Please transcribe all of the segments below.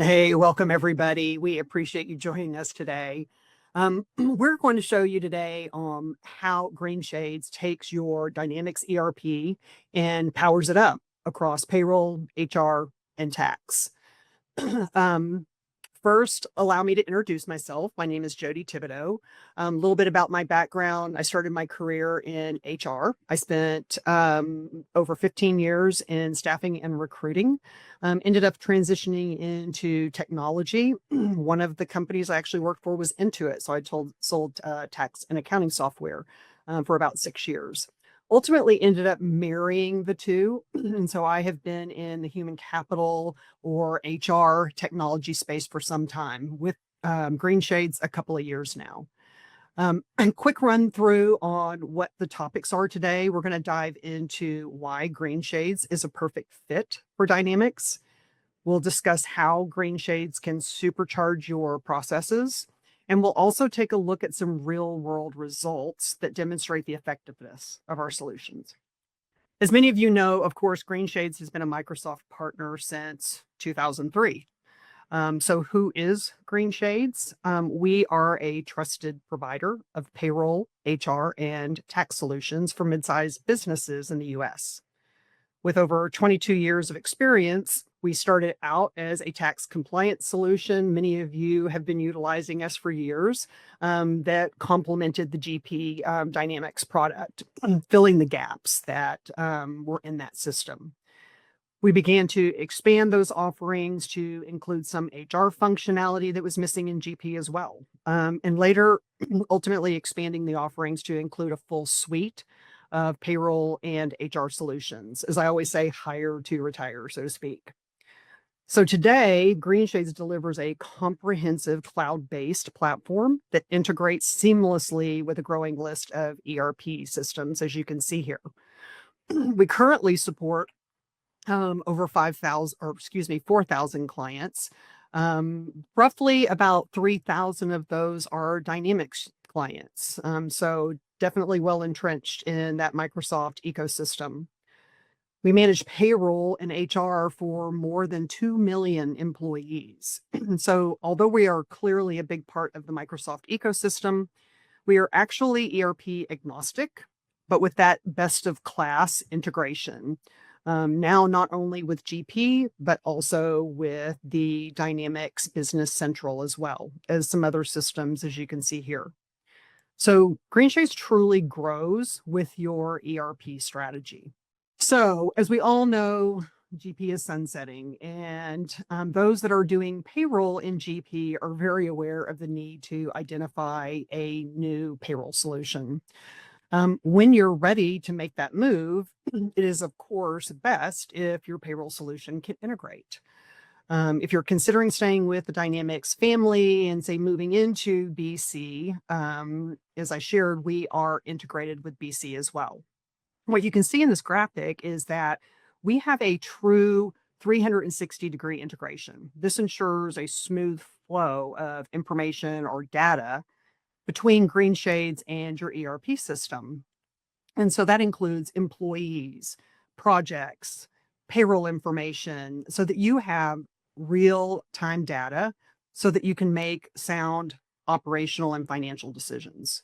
Hey, welcome everybody. We appreciate you joining us today. We're going to show you today how Greenshades takes your Dynamics ERP and powers it up across payroll, HR, and tax. um, First, allow me to introduce myself. My name is Jody Thibodeau. A little bit about my background. I started my career in HR. I spent over 15 years in staffing and recruiting. Ended up transitioning into technology. One of the companies I actually worked for was Intuit. So I sold tax and accounting software for about 6 years. Ultimately ended up marrying the two. And so I have been in the human capital or HR technology space for some time with Greenshades a couple of years now. A quick run through on what the topics are today. We're going to dive into why Greenshades is a perfect fit for Dynamics. We'll discuss how Greenshades can supercharge your processes. And we'll also take a look at some real world results that demonstrate the effectiveness of our solutions. As many of you know, of course, Greenshades has been a Microsoft partner since 2003. So who is Greenshades? We are a trusted provider of payroll, HR, and tax solutions for mid-sized businesses in the US. With over 22 years of experience, we started out as a tax compliance solution. Many of you have been utilizing us for years that complemented the GP Dynamics product, filling the gaps that were in that system. We began to expand those offerings to include some HR functionality that was missing in GP as well. And later, ultimately expanding the offerings to include a full suite of payroll and HR solutions. As I always say, hire to retire, so to speak. So today, Greenshades delivers a comprehensive cloud-based platform that integrates seamlessly with a growing list of ERP systems, as you can see here. We currently support over 4,000 clients. Roughly about 3,000 of those are Dynamics clients. So definitely well entrenched in that Microsoft ecosystem. We manage payroll and HR for more than 2 million employees. So although we are clearly a big part of the Microsoft ecosystem, we are actually ERP agnostic, but with that best of class integration. Now, not only with GP, but also with the Dynamics Business Central as well as some other systems, as you can see here. So Greenshades truly grows with your ERP strategy. So as we all know, GP is sunsetting, and those that are doing payroll in GP are very aware of the need to identify a new payroll solution. When you're ready to make that move, it is, of course, best if your payroll solution can integrate. If you're considering staying with the Dynamics family and say moving into BC, as I shared, we are integrated with BC as well. What you can see in this graphic is that we have a true 360-degree integration. This ensures a smooth flow of information or data between Greenshades and your ERP system. And so that includes employees, projects, payroll information, so that you have real-time data so that you can make sound operational and financial decisions.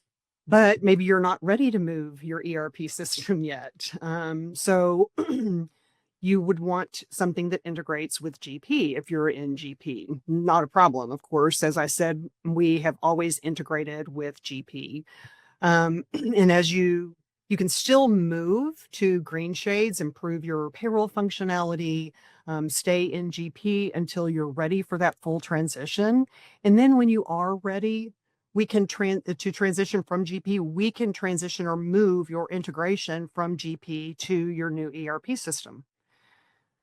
But maybe you're not ready to move your ERP system yet. So you would want something that integrates with GP if you're in GP. Not a problem, of course. As I said, we have always integrated with GP. And as you can still move to Greenshades, improve your payroll functionality, stay in GP until you're ready for that full transition. And then when you are ready, we can transition from GP, we can transition or move your integration from GP to your new ERP system.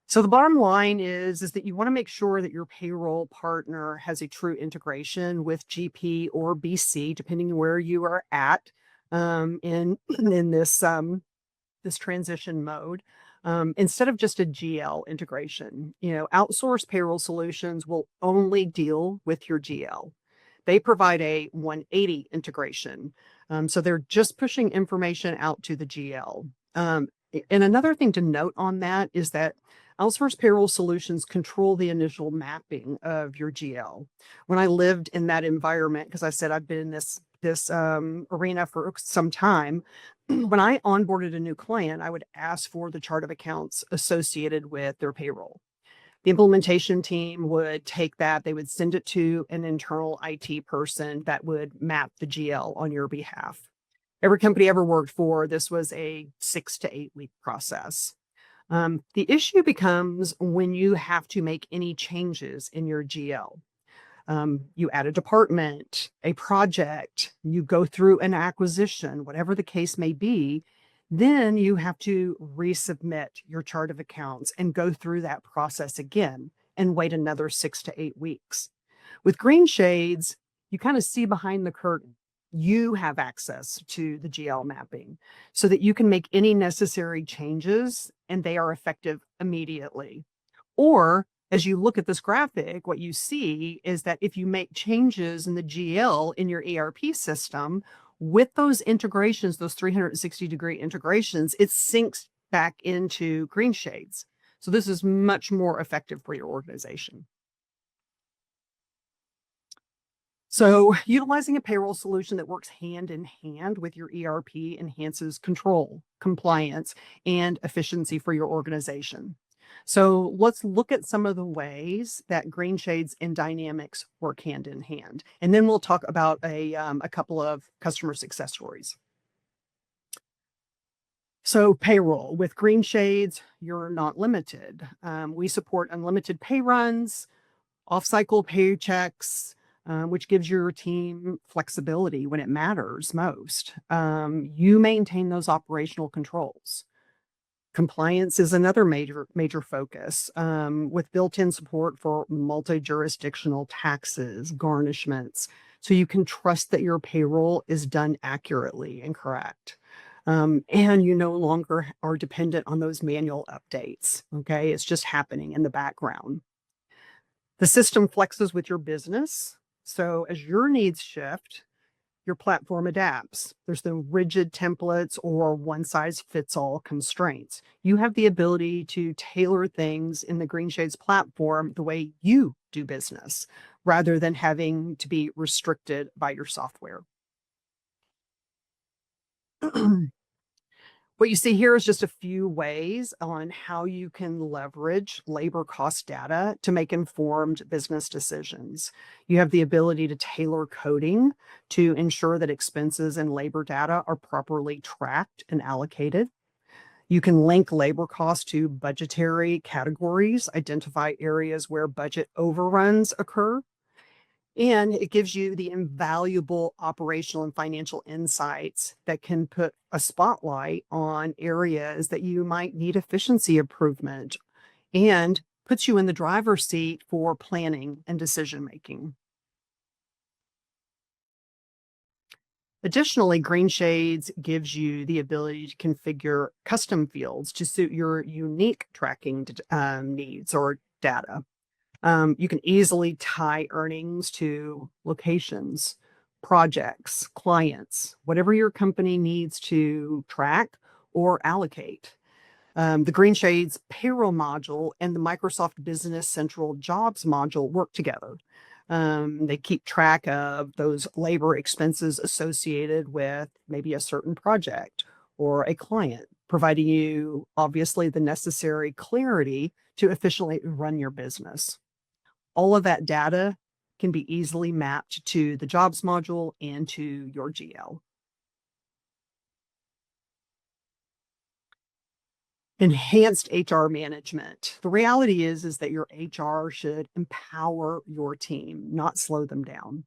So the bottom line is that you want to make sure that your payroll partner has a true integration with GP or BC, depending on where you are at in this transition mode. Instead of just a GL integration, outsourced payroll solutions will only deal with your GL. They provide a 180 integration. So they're just pushing information out to the GL. And another thing to note on that is that Outsourced payroll solutions control the initial mapping of your GL. When I lived in that environment, because I said I've been in this arena for some time, when I onboarded a new client, I would ask for the chart of accounts associated with their payroll. The implementation team would take that, they would send it to an internal IT person that would map the GL on your behalf. Every company I ever worked for, this was a 6 to 8 week process. The issue becomes when you have to make any changes in your GL. You add a department, a project, you go through an acquisition, whatever the case may be, then you have to resubmit your chart of accounts and go through that process again and wait another 6 to 8 weeks. With Greenshades, you kind of see behind the curtain. You have access to the GL mapping so that you can make any necessary changes and they are effective immediately. Or as you look at this graphic, what you see is that if you make changes in the GL in your ERP system, with those integrations, those 360-degree integrations, it syncs back into Greenshades. So this is much more effective for your organization. So utilizing a payroll solution that works hand in hand with your ERP enhances control, compliance, and efficiency for your organization. So let's look at some of the ways that Greenshades and Dynamics work hand in hand. And then we'll talk about a couple of customer success stories. So payroll with Greenshades, you're not limited. We support unlimited pay runs, off-cycle paychecks, which gives your team flexibility when it matters most. You maintain those operational controls. Compliance is another major focus, with built-in support for multi-jurisdictional taxes, garnishments, so you can trust that your payroll is done accurately and correct. And you no longer are dependent on those manual updates. Okay, it's just happening in the background. The system flexes with your business. So as your needs shift, your platform adapts. There's no rigid templates or one size fits all constraints. You have the ability to tailor things in the Greenshades platform the way you do business, rather than having to be restricted by your software. What you see here is just a few ways on how you can leverage labor cost data to make informed business decisions. You have the ability to tailor coding to ensure that expenses and labor data are properly tracked and allocated. You can link labor costs to budgetary categories, identify areas where budget overruns occur, and it gives you the invaluable operational and financial insights that can put a spotlight on areas that you might need efficiency improvement and puts you in the driver's seat for planning and decision making. Additionally, Greenshades gives you the ability to configure custom fields to suit your unique tracking needs or data. You can easily tie earnings to locations, projects, clients, whatever your company needs to track or allocate. The Greenshades payroll module and the Microsoft Business Central jobs module work together. They keep track of those labor expenses associated with maybe a certain project or a client, providing you obviously the necessary clarity to efficiently run your business. All of that data can be easily mapped to the jobs module and to your GL. Enhanced HR management. The reality is that your HR should empower your team, not slow them down.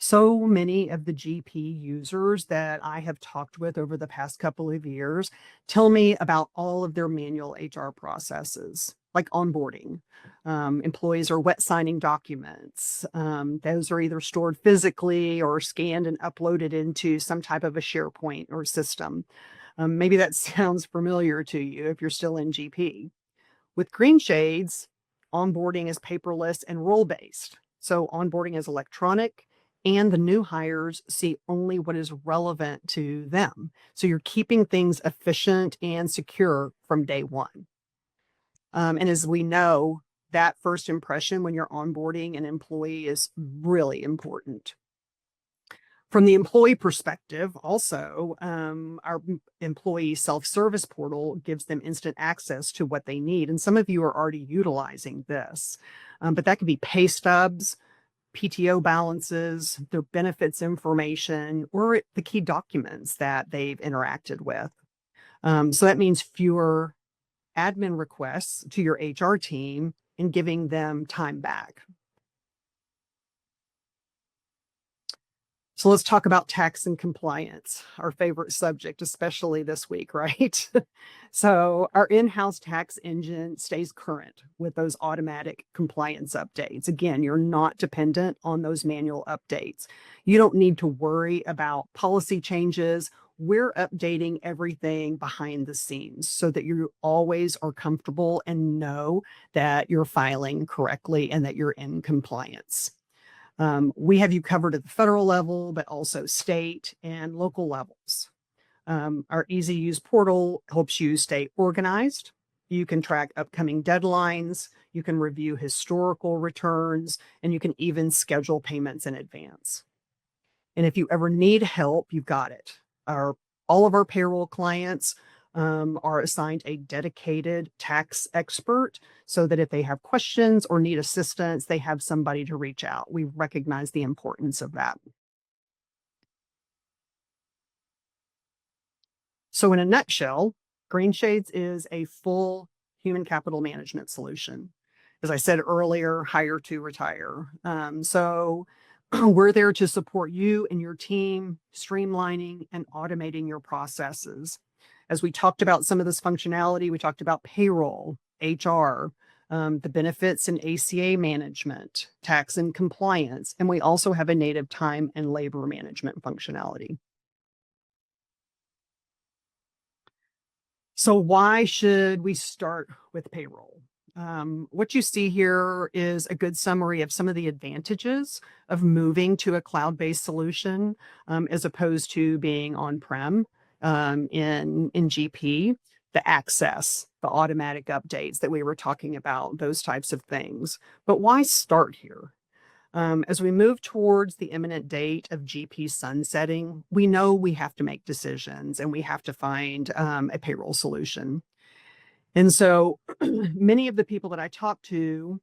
So many of the GP users that I have talked with over the past couple of years tell me about all of their manual HR processes, like onboarding. Employees are wet signing documents. Those are either stored physically or scanned and uploaded into some type of a SharePoint or system. Maybe that sounds familiar to you if you're still in GP. With Greenshades, onboarding is paperless and role-based. So onboarding is electronic, and the new hires see only what is relevant to them. So you're keeping things efficient and secure from day one. And as we know, that first impression when you're onboarding an employee is really important. From the employee perspective, also, our employee self-service portal gives them instant access to what they need. And some of you are already utilizing this, but that could be pay stubs, PTO balances, their benefits information, or the key documents that they've interacted with. So that means fewer admin requests to your HR team and giving them time back. So let's talk about tax and compliance, our favorite subject, especially this week, right? So our in-house tax engine stays current with those automatic compliance updates. Again, you're not dependent on those manual updates. You don't need to worry about policy changes. We're updating everything behind the scenes so that you always are comfortable and know that you're filing correctly and that you're in compliance. We have you covered at the federal level, but also state and local levels. Our easy use portal helps you stay organized. You can track upcoming deadlines, you can review historical returns, and you can even schedule payments in advance. And if you ever need help, you've got it. All of our payroll clients are assigned a dedicated tax expert so that if they have questions or need assistance, they have somebody to reach out. We recognize the importance of that. So, in a nutshell, Greenshades is a full human capital management solution. As I said earlier, hire to retire. We're there to support you and your team, streamlining and automating your processes. As we talked about some of this functionality, we talked about payroll, HR, the benefits and ACA management, tax and compliance, and we also have a native time and labor management functionality. So why should we start with payroll? What you see here is a good summary of some of the advantages of moving to a cloud-based solution as opposed to being on-prem in GP. The access, the automatic updates that we were talking about, those types of things. But why start here? As we move towards the imminent date of GP sunsetting, we know we have to make decisions and we have to find a payroll solution. And so many of the people that I talk to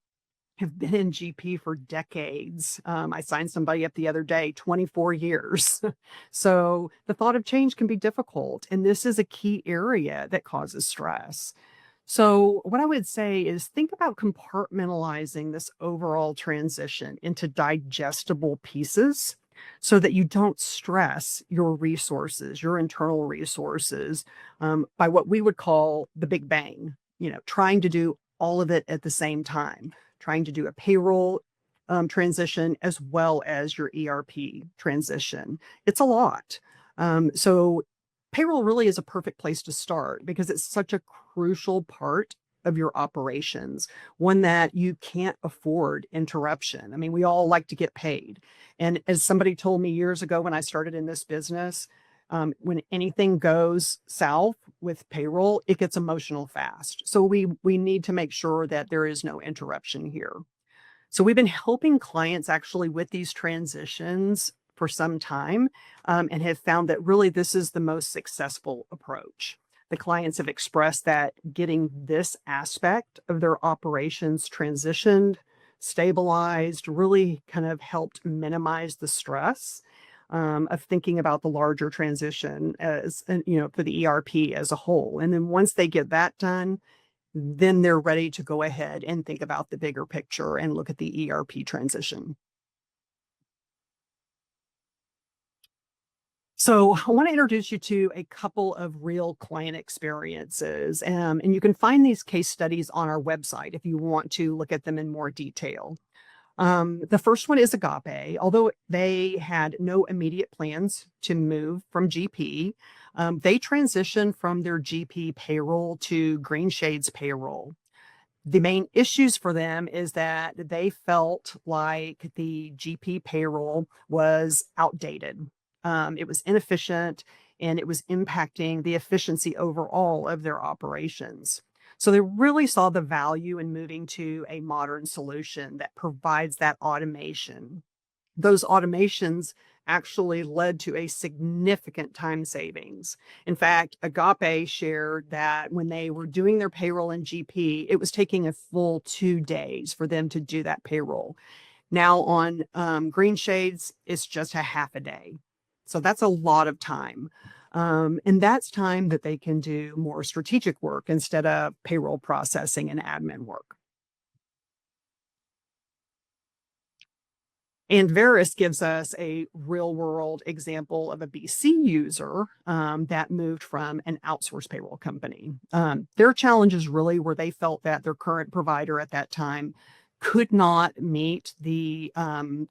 have been in GP for decades. I signed somebody up the other day, 24 years. So the thought of change can be difficult. And this is a key area that causes stress. So, what I would say is think about compartmentalizing this overall transition into digestible pieces so that you don't stress your resources, your internal resources, by what we would call the big bang, trying to do all of it at the same time, trying to do a payroll transition as well as your ERP transition. It's a lot. So, payroll really is a perfect place to start because it's such a crucial part of your operations, one that you can't afford interruption. I mean, we all like to get paid. And as somebody told me years ago when I started in this business, when anything goes south with payroll, it gets emotional fast. So we need to make sure that there is no interruption here. So we've been helping clients actually with these transitions for some time and have found that really this is the most successful approach. The clients have expressed that getting this aspect of their operations transitioned, stabilized, really kind of helped minimize the stress of thinking about the larger transition as, for the ERP as a whole. And then once they get that done, then they're ready to go ahead and think about the bigger picture and look at the ERP transition. So I want to introduce you to a couple of real client experiences. And you can find these case studies on our website if you want to look at them in more detail. The first one is Agape. Although they had no immediate plans to move from GP, they transitioned from their GP payroll to Greenshades payroll. The main issues for them is that they felt like the GP payroll was outdated. It was inefficient and it was impacting the efficiency overall of their operations. So they really saw the value in moving to a modern solution that provides that automation. Those automations actually led to a significant time savings. In fact, Agape shared that when they were doing their payroll in GP, it was taking a full 2 days for them to do that payroll. Now on Greenshades, it's just a half a day. So that's a lot of time. And that's time that they can do more strategic work instead of payroll processing and admin work. And Varys gives us a real world example of a BC user that moved from an outsourced payroll company. Their challenges really were they felt that their current provider at that time could not meet the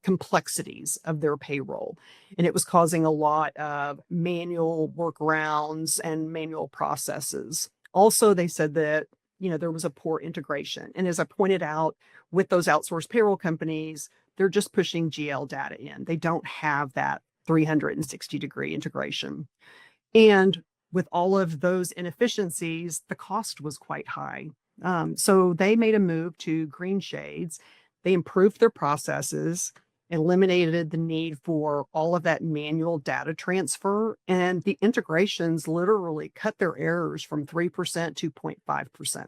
complexities of their payroll. And it was causing a lot of manual workarounds and manual processes. Also, they said that, there was a poor integration. And as I pointed out, with those outsourced payroll companies, they're just pushing GL data in. They don't have that 360-degree integration. And with all of those inefficiencies, the cost was quite high. So they made a move to Greenshades. They improved their processes, eliminated the need for all of that manual data transfer, and the integrations literally cut their errors from 3% to 0.5%.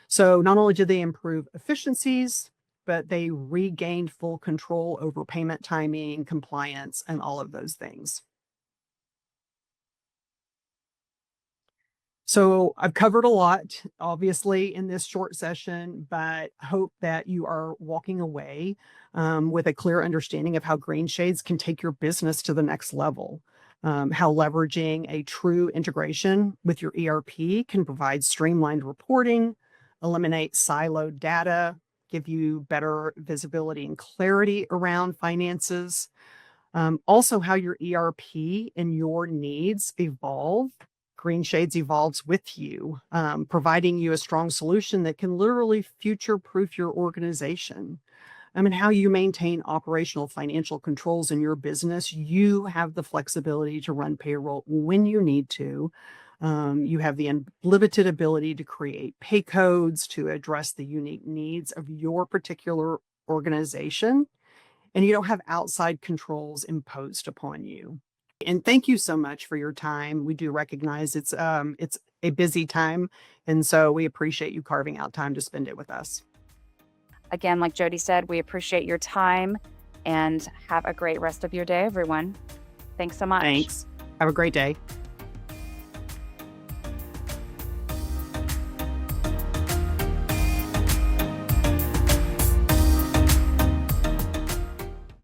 So not only did they improve efficiencies, but they regained full control over payment timing, compliance, and all of those things. So I've covered a lot, obviously, in this short session, but hope that you are walking away with a clear understanding of how Greenshades can take your business to the next level. How leveraging a true integration with your ERP can provide streamlined reporting, eliminate siloed data, give you better visibility and clarity around finances. Also, how your ERP and your needs evolve. Greenshades evolves with you, providing you a strong solution that can literally future-proof your organization. And how you maintain operational financial controls in your business. You have the flexibility to run payroll when you need to. You have the unlimited ability to create pay codes to address the unique needs of your particular organization. And you don't have outside controls imposed upon you. And thank you so much for your time. We do recognize it's a busy time, and so we appreciate you carving out time to spend it with us. Again, like Jody said, we appreciate your time and have a great rest of your day, everyone. Thanks so much. Thanks. Have a great day.